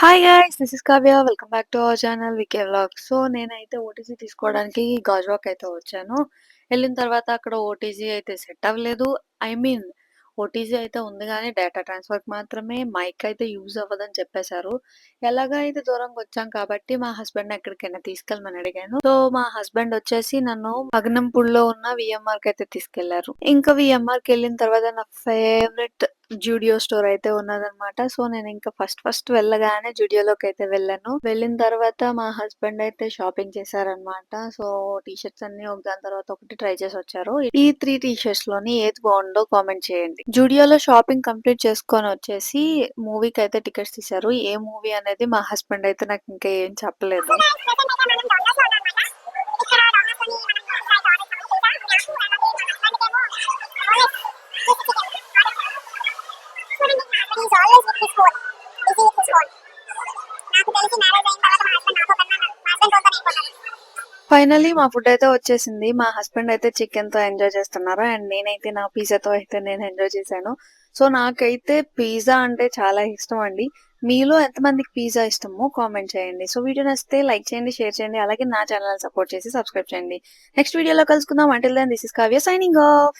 Hi guys! This is Kavya. Welcome back to our channel V K vlogs. So, నేనైతే O T G తీసుకోవడానికి గాజువాక్ అయితే వచ్చాను. ఎళ్ళిన తర్వాత అక్కడ ఓటీజీ అయితే సెట్ అవ్వలేదు. ఐ మీన్ ఓటీజీ అయితే ఉంది గానీ డేటా ట్రాన్స్‌ఫర్‌కి మాత్రమే. మైక్ అయితే యూజ్ అవ్వదని చెప్పేశారు. ఎలాగో అయితే దూరంగొచ్చాం కాబట్టి మా హస్బెండ్‌ని ఎక్కడికైనా తీసుకెళ్ళమని అడిగాను. సో, మా హస్బెండ్ వచ్చేసి నన్ను పగనంపూడిలో ఉన్న వీఎంఆర్‌కయితే తీసుకెళ్లారు. ఇంకా వీఎంఆర్‌కెళ్ళిన తర్వాత నా ఫేవరెట్ జూడియో స్టోర్ అయితే ఉన్నదనమాట. సో, నేనింక ఫస్ట్ వెళ్ళగానే జూడియోలోకైతే వెళ్ళాను. వెళ్ళిన తర్వాత మా హస్బెండ్ అయితే షాపింగ్ చేశారనమాట. సో, టీ షర్ట్స్ అన్నీ ఒకదాని తర్వాత ఒకటి ట్రై చేసొచ్చారు. ఈ 3 టీ షర్ట్స్‌లోని ఏది బావుందో కామెంట్ చేయండి. జూడియోలో షాపింగ్ కంప్లీట్ చేసుకొనొచ్చేసి మూవీకైతే టికెట్స్ తీశారు. ఏ మూవీ అనేది మా హస్బెండ్ అయితే నాకింకా ఏం చెప్పలేదు. He's always with his phone. Busy with his phone. నాకు తెలిసి మ్యారేజ్ అయిన తర్వాత మా హస్బెండ్ నాతో కన్నా మా హస్బెండ్ తోనే అయిపోతాడు. ఫైనల్లీ మా ఫుడ్ అయితే వచ్చేసింది. మా హస్బెండ్ అయితే చికెన్‌తో ఎంజాయ్ చేస్తున్నారు. అండ్ నేనైతే నా పిజ్జాతో అయితే నేను ఎంజాయ్ చేశాను. సో, నాకైతే పిజ్జా అంటే చాలా ఇష్టం అండి. మీలో ఎంతమందికి పిజ్జా ఇష్టమో కామెంట్ చేయండి. సో, వీడియో నచ్చితే లైక్ చేయండి, షేర్ చేయండి. అలాగే నా ఛానెల్‌ని సపోర్ట్ చేసి సబ్స్క్రైబ్ చేయండి. నెక్స్ట్ వీడియోలో కలుసుకుందాం. Until then this is Kavya signing of.